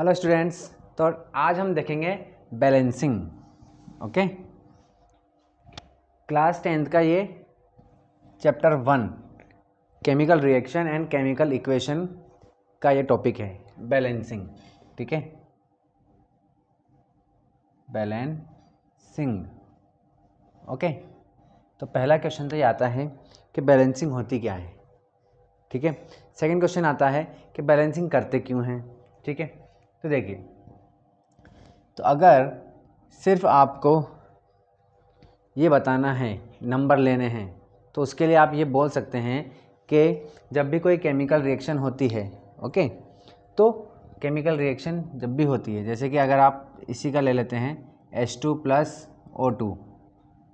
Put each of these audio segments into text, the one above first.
Hello students, तो आज हम देखेंगे बैलेंसिंग। ओके, क्लास 10th का ये chapter 1 chemical reaction and chemical equation का ये टॉपिक है बैलेंसिंग। ठीक है, बैलेंसिंग। ओके, तो पहला क्वेश्चन तो ये आता है कि बैलेंसिंग होती क्या है। ठीक है, सेकंड क्वेश्चन आता है कि बैलेंसिंग करते क्यों हैं। ठीक है, तो देखिए, तो अगर सिर्फ आपको ये बताना है, नंबर लेने हैं, तो उसके लिए आप ये बोल सकते हैं कि जब भी कोई केमिकल रिएक्शन होती है, ओके, तो केमिकल रिएक्शन जब भी होती है, जैसे कि अगर आप इसी का ले लेते हैं H2 + O2,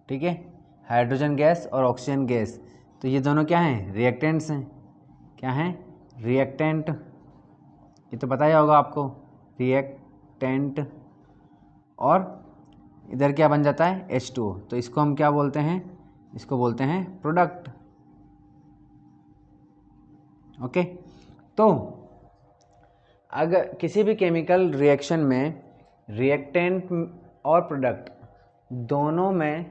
ठीक है, हाइड्रोजन गैस और ऑक्सीजन गैस, तो ये दोनों क्या हैं? रिएक्टेंट्स हैं। क्या हैं? रिएक्टेंट। ये तो पता ही होगा आपको, रिएक्टेंट। और इधर क्या बन जाता है? H2O। तो इसको हम क्या बोलते हैं? इसको बोलते हैं प्रोडक्ट। ओके, तो अगर किसी भी केमिकल रिएक्शन में रिएक्टेंट और प्रोडक्ट दोनों में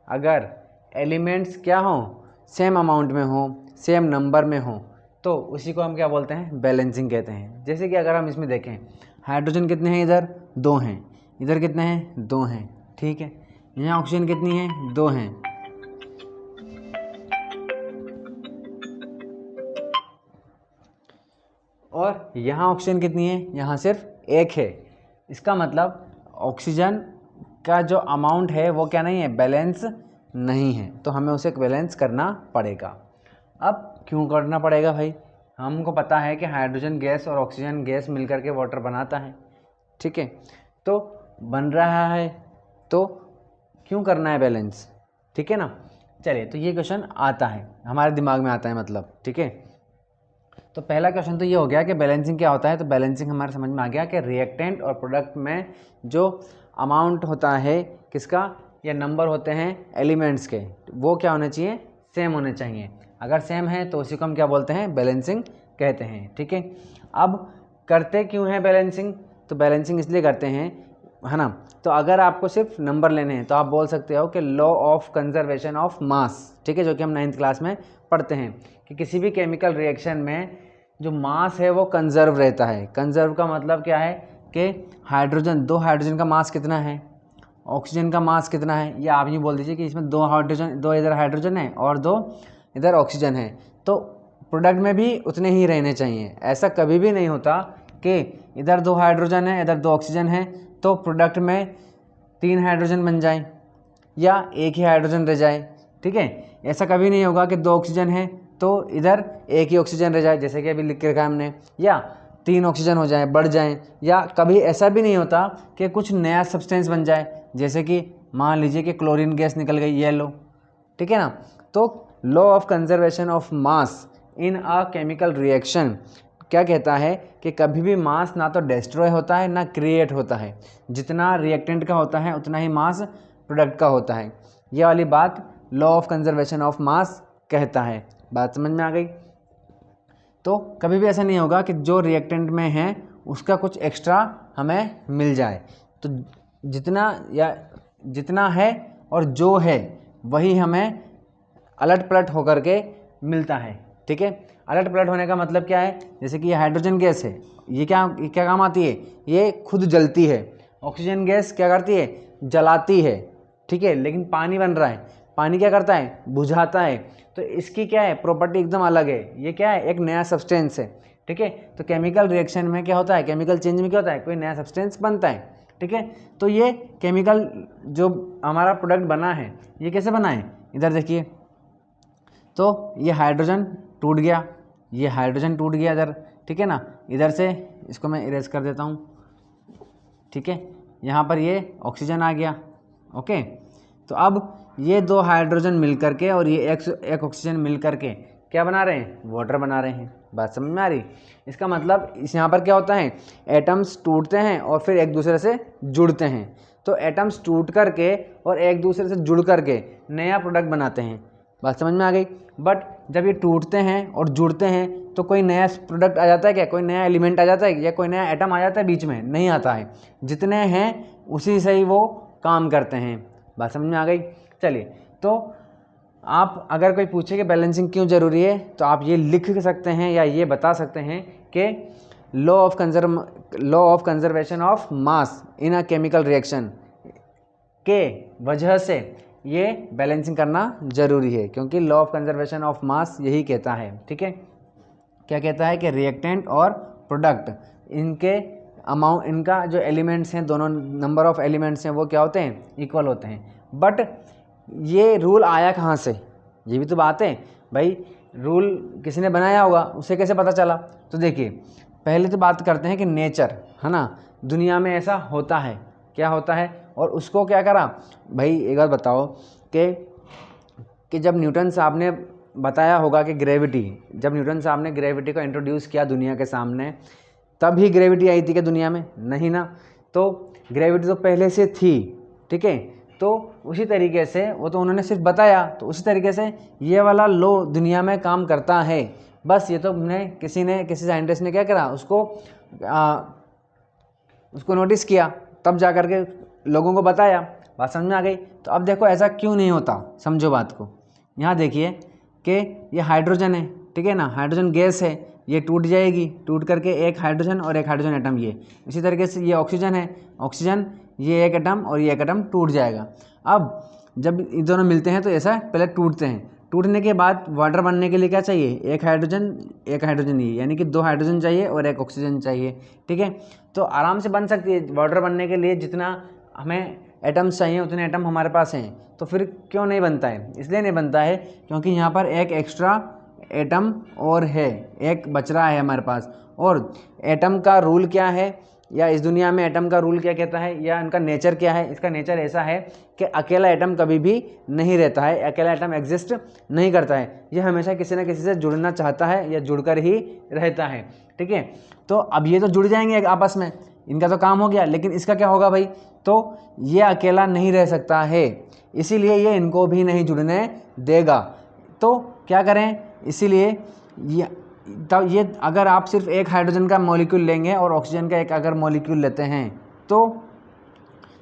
अगर एलिमेंट्स क्या हों? सेम अमाउंट में हों, सेम नंबर में हों, तो उसी को हम क्या बोलते हैं? बैलेंसिंग कहते हैं। जैसे कि अगर हम इसमें देखें, हाइड्रोजन कितने हैं? इधर 2 हैं, इधर कितने हैं? 2 हैं। ठीक है, यहाँ ऑक्सीजन कितनी है? 2 हैं। और यहाँ ऑक्सीजन कितनी है? यहाँ सिर्फ 1 है। इसका मतलब ऑक्सीजन का जो अमाउंट है वो क्या नहीं है? बैलेंस नहीं है, तो हमें उसे बैलेंस करना पड़ेगा। अब क्यों करना पड़ेगा भाई? हमको पता है कि हाइड्रोजन गैस और ऑक्सीजन गैस मिलकर के वाटर बनाता है। ठीक है, तो बन रहा है, तो क्यों करना है बैलेंस? ठीक है ना। चलिए, तो ये क्वेश्चन आता है, हमारे दिमाग में आता है मतलब। ठीक है, तो पहला क्वेश्चन तो ये हो गया कि बैलेंसिंग क्या होता है। तो बैलेंसिंग हमारे समझ में आ गया कि रिएक्टेंट और प्रोडक्ट में जो अमाउंट होता है किसका, या नंबर होते हैं एलिमेंट्स के, वो क्या होने चाहिए? सेम होने चाहिए। अगर सेम है तो उसी को हम क्या बोलते हैं? बैलेंसिंग कहते हैं। ठीक है, अब करते क्यों हैं बैलेंसिंग? तो बैलेंसिंग इसलिए करते हैं, है ना। तो अगर आपको सिर्फ नंबर लेने हैं तो आप बोल सकते हो कि law of conservation of mass, ठीक है, जो कि हम 9th क्लास में पढ़ते हैं कि किसी भी केमिकल रिएक्शन में जो मास है वो कंजर्व रहता है। कंजर्व का मतलब क्या है कि हाइड्रोजन, 2 हाइड्रोजन का मास कितना है, ऑक्सीजन का मास कितना है, या आप ये बोल दीजिए कि इसमें 2 हाइड्रोजन, 2 इधर हाइड्रोजन है और 2 इधर ऑक्सीजन है, तो प्रोडक्ट में भी उतने ही रहने चाहिए। ऐसा कभी भी नहीं होता कि इधर 2 हाइड्रोजन है, इधर 2 ऑक्सीजन है, तो प्रोडक्ट में 3 हाइड्रोजन बन जाए या 1 ही हाइड्रोजन रह जाए। ठीक है, ऐसा कभी नहीं होगा कि 2 ऑक्सीजन है तो इधर 1 ही ऑक्सीजन रह जाए, जैसे कि अभी लिख के रखा है हमने, या 3 ऑक्सीजन हो जाए, बढ़ जाएं, या कभी ऐसा भी नहीं होता कि कुछ नया सब्सटेंस बन जाए, जैसे कि मान लीजिए कि क्लोरीन गैस निकल गई, येलो। ठीक है ना। तो law of conservation of mass in a chemical reaction क्या कहता है कि कभी भी मास ना तो डिस्ट्रॉय होता है ना क्रिएट होता है। जितना रिएक्टेंट का होता है उतना ही मास प्रोडक्ट का होता है। ये वाली बात law of conservation of mass कहता है। बात समझ में आ गई? तो कभी भी ऐसा नहीं होगा कि जो रिएक्टेंट में है उसका कुछ एक्स्ट्रा हमें मिल जाए। तो जितना है और जो है वही हमें अलट पलट होकर के मिलता है। ठीक है, अलट पलट होने का मतलब क्या है? जैसे कि ये हाइड्रोजन गैस है, ये क्या काम आती है? ये खुद जलती है। ऑक्सीजन गैस क्या करती है? जलाती है। ठीक है, लेकिन पानी बन रहा है, पानी क्या करता है? बुझाता है। तो इसकी क्या है? प्रॉपर्टी एकदम अलग है। ये क्या है? एक नया सब्सटेंस है। ठीक है, तो केमिकल रिएक्शन में क्या होता है? केमिकल चेंज में क्या होता है? कोई नया सब्सटेंस बनता है। ठीक है, तो ये केमिकल जो हमारा प्रोडक्ट बना है, ये कैसे बना है? इधर देखिए, तो ये हाइड्रोजन टूट गया, ये हाइड्रोजन टूट गया इधर। ठीक है ना, इधर से इसको मैं इरेज कर देता हूँ। ठीक है, यहाँ पर ये ऑक्सीजन आ गया। ओके, तो अब ये 2 हाइड्रोजन मिल करके और ये एक ऑक्सीजन मिल करके क्या बना रहे हैं? वाटर बना रहे हैं। बात समझ में आ रही? इसका मतलब इस यहाँ पर क्या होता है? एटम्स टूटते हैं और फिर एक दूसरे से जुड़ते हैं। तो एटम्स टूट करके और एक दूसरे से जुड़ करके नया प्रोडक्ट बनाते हैं। बात समझ में आ गई। बट जब ये टूटते हैं और जुड़ते हैं तो कोई नया प्रोडक्ट आ जाता है क्या, कोई नया एलिमेंट आ जाता है या कोई नया एटम आ जाता है बीच में, नहीं आता है। जितने हैं उसी से ही वो काम करते हैं। बात समझ में आ गई। चलिए, तो आप अगर कोई पूछे कि बैलेंसिंग क्यों ज़रूरी है तो आप ये लिख सकते हैं या ये बता सकते हैं कि law of conservation of mass in a chemical reaction के वजह से ये बैलेंसिंग करना ज़रूरी है, क्योंकि law of conservation of mass यही कहता है। ठीक है, क्या कहता है कि रिएक्टेंट और प्रोडक्ट इनके अमाउंट, इनका जो एलिमेंट्स हैं, दोनों नंबर ऑफ एलिमेंट्स हैं वो क्या होते हैं, इक्वल होते हैं। बट ये रूल आया कहाँ से, ये भी तो बात है भाई। रूल किसी ने बनाया होगा, उसे कैसे पता चला। तो देखिए, पहले तो बात करते हैं कि नेचर है ना, दुनिया में ऐसा होता है, क्या होता है, और उसको क्या करा भाई। एक बात बताओ कि जब न्यूटन साहब ने बताया होगा कि ग्रेविटी, जब न्यूटन साहब ने ग्रेविटी को इंट्रोड्यूस किया दुनिया के सामने, तब ही ग्रेविटी आई थी क्या दुनिया में, नहीं ना। तो ग्रेविटी तो पहले से थी। ठीक है, तो उसी तरीके से वो तो उन्होंने सिर्फ बताया, तो उसी तरीके से ये वाला लॉ दुनिया में काम करता है। बस ये तो किसी साइंटिस्ट ने क्या करा, उसको नोटिस किया, तब जा कर के लोगों को बताया। बात समझ में आ गई। तो अब देखो ऐसा क्यों नहीं होता, समझो बात को। यहाँ देखिए कि ये हाइड्रोजन है, ठीक है ना, हाइड्रोजन गैस है, ये टूट जाएगी, टूट करके एक हाइड्रोजन और एक हाइड्रोजन एटम, ये इसी तरीके से ये ऑक्सीजन है, ऑक्सीजन, ये एक एटम और ये एक एटम टूट जाएगा। अब जब ये दोनों मिलते हैं तो ऐसा पहले टूटते हैं, टूटने के बाद वाटर बनने के लिए क्या चाहिए, एक हाइड्रोजन ही, यानी कि 2 हाइड्रोजन चाहिए और एक ऑक्सीजन चाहिए। ठीक है, तो आराम से बन सकती है वाटर बनने के लिए, जितना हमें एटम्स चाहिए उतने एटम हमारे पास हैं। तो फिर क्यों नहीं बनता है, इसलिए नहीं बनता है क्योंकि यहाँ पर एक एक्स्ट्रा एटम और है, एक बच रहा है हमारे पास। और एटम का रूल क्या है, या इस दुनिया में एटम का रूल क्या कहता है, या इनका नेचर क्या है। इसका नेचर ऐसा है कि अकेला एटम कभी भी नहीं रहता है, अकेला एटम एग्जिस्ट नहीं करता है, ये हमेशा किसी न किसी से जुड़ना चाहता है या जुड़कर ही रहता है। ठीक है, तो अब ये तो जुड़ जाएंगे आपस में, इनका तो काम हो गया, लेकिन इसका क्या होगा भाई, तो ये अकेला नहीं रह सकता है, इसीलिए ये इनको भी नहीं जुड़ने देगा। तो क्या करें, इसीलिए तब ये अगर आप सिर्फ एक हाइड्रोजन का मॉलिक्यूल लेंगे और ऑक्सीजन का एक अगर मॉलिक्यूल लेते हैं, तो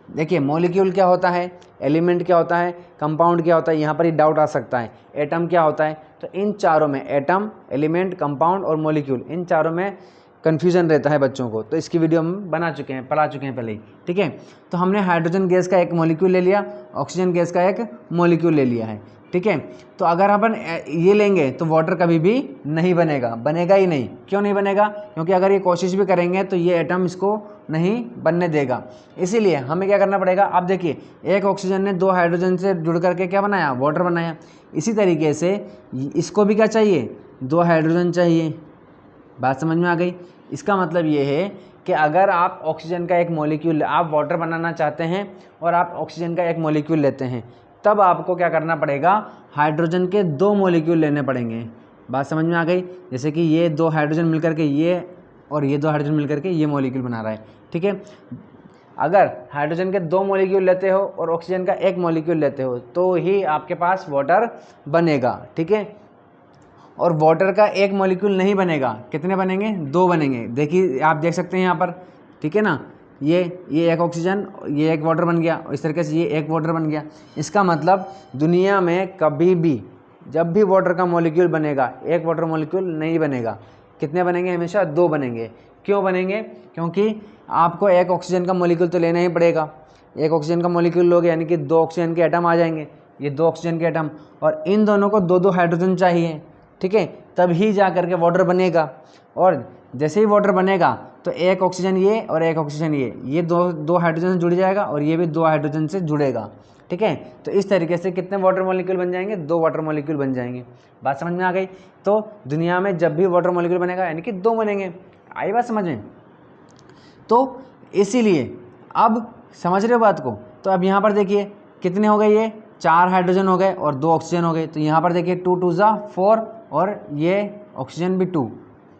देखिए मॉलिक्यूल क्या होता है, एलिमेंट क्या होता है, कंपाउंड क्या होता है, यहाँ पर ही डाउट आ सकता है। एटम क्या होता है, तो इन चारों में एटम, एलिमेंट, कंपाउंड और मॉलिक्यूल, इन चारों में कन्फ्यूजन रहता है बच्चों को। तो इसकी वीडियो हम पढ़ा चुके हैं पहले ही। ठीक है, तो हमने हाइड्रोजन गैस का एक मॉलिक्यूल ले लिया, ऑक्सीजन गैस का एक मॉलिक्यूल ले लिया है। ठीक है, तो अगर अपन ये लेंगे तो वाटर कभी भी नहीं बनेगा ही नहीं। क्यों नहीं बनेगा, क्योंकि अगर ये कोशिश भी करेंगे तो ये एटम इसको नहीं बनने देगा। इसीलिए हमें क्या करना पड़ेगा, आप देखिए एक ऑक्सीजन ने 2 हाइड्रोजन से जुड़ करके क्या बनाया, वाटर बनाया। इसी तरीके से इसको भी क्या चाहिए, 2 हाइड्रोजन चाहिए। बात समझ में आ गई। इसका मतलब ये है कि अगर आप ऑक्सीजन का एक मॉलिक्यूल, आप वाटर बनाना चाहते हैं और आप ऑक्सीजन का एक मॉलिक्यूल लेते हैं, तब आपको क्या करना पड़ेगा, हाइड्रोजन के 2 मॉलिक्यूल लेने पड़ेंगे। बात समझ में आ गई। जैसे कि ये 2 हाइड्रोजन मिलकर के ये, और ये 2 हाइड्रोजन मिलकर के ये मॉलिक्यूल बना रहा है। ठीक है, अगर हाइड्रोजन के 2 मॉलिक्यूल लेते हो और ऑक्सीजन का एक मॉलिक्यूल लेते हो तो ही आपके पास वाटर बनेगा। ठीक है, और वाटर का एक मॉलिक्यूल नहीं बनेगा, कितने बनेंगे, 2 बनेंगे। देखिए आप देख सकते हैं यहाँ पर, ठीक है ना, ये एक ऑक्सीजन, ये एक वाटर बन गया, और इस तरीके से ये एक वाटर बन गया। इसका मतलब दुनिया में कभी भी जब भी वाटर का मॉलिक्यूल बनेगा, एक वाटर मॉलिक्यूल नहीं बनेगा। कितने बनेंगे, हमेशा 2 बनेंगे। क्यों बनेंगे, क्योंकि आपको एक ऑक्सीजन का मॉलिक्यूल तो लेना ही पड़ेगा। एक ऑक्सीजन का मॉलिक्यूल लोगे यानी कि 2 ऑक्सीजन के एटम आ जाएंगे, ये 2 ऑक्सीजन के एटम, और इन दोनों को 2-2 हाइड्रोजन चाहिए। ठीक है, तब ही जा करके वाटर बनेगा। और जैसे ही वाटर बनेगा तो एक ऑक्सीजन ये और एक ऑक्सीजन ये 2 हाइड्रोजन से जुड़ जाएगा और ये भी 2 हाइड्रोजन से जुड़ेगा। ठीक है, तो इस तरीके से कितने वाटर मॉलिक्यूल बन जाएंगे, 2 वाटर मॉलिक्यूल बन जाएंगे। बात समझ में आ गई। तो दुनिया में जब भी वाटर मॉलिक्यूल बनेगा यानी कि 2 बनेंगे। आई बात समझ में। तो इसीलिए अब समझ रहे हो बात को। तो अब यहाँ पर देखिए कितने हो गए, ये 4 हाइड्रोजन हो गए और 2 ऑक्सीजन हो गए। तो यहाँ पर देखिए 2 2 जा 4 और ये ऑक्सीजन भी 2।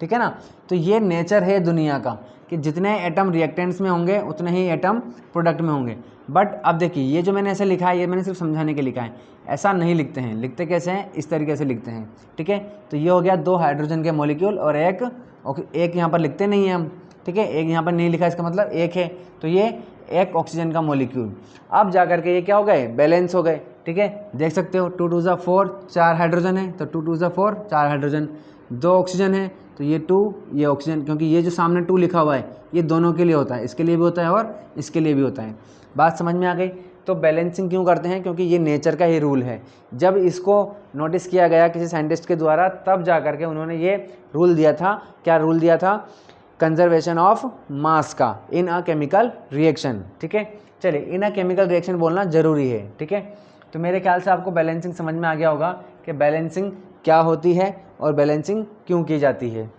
ठीक है ना, तो ये नेचर है दुनिया का कि जितने एटम रिएक्टेंट्स में होंगे उतने ही एटम प्रोडक्ट में होंगे। बट अब देखिए ये जो मैंने ऐसे लिखा है ये मैंने सिर्फ समझाने के लिखा है, ऐसा नहीं लिखते हैं। लिखते कैसे हैं, इस तरीके से लिखते हैं, ठीक है। तो ये हो गया 2 हाइड्रोजन के मॉलिक्यूल और एक यहाँ पर लिखते नहीं है हम, ठीक है, एक यहाँ पर नहीं लिखा, इसका मतलब एक है, तो ये एक ऑक्सीजन का मॉलिक्यूल। अब जा करके ये क्या हो गए, बैलेंस हो गए, ठीक है। देख सकते हो 2 2 4 4 हाइड्रोजन है, तो 2 2 4 4 हाइड्रोजन, 2 ऑक्सीजन है, तो ये 2 ये ऑक्सीजन, क्योंकि ये जो सामने 2 लिखा हुआ है ये दोनों के लिए होता है, इसके लिए भी होता है और इसके लिए भी होता है। बात समझ में आ गई। तो बैलेंसिंग क्यों करते हैं, क्योंकि ये नेचर का ही रूल है। जब इसको नोटिस किया गया किसी साइंटिस्ट के द्वारा, तब जा करके उन्होंने ये रूल दिया था। क्या रूल दिया था, कंजर्वेशन ऑफ मास का इन अ केमिकल रिएक्शन, ठीक है। चलिए, इन अ केमिकल रिएक्शन बोलना जरूरी है, ठीक है। तो मेरे ख्याल से आपको बैलेंसिंग समझ में आ गया होगा कि बैलेंसिंग क्या होती है और बैलेंसिंग क्यों की जाती है।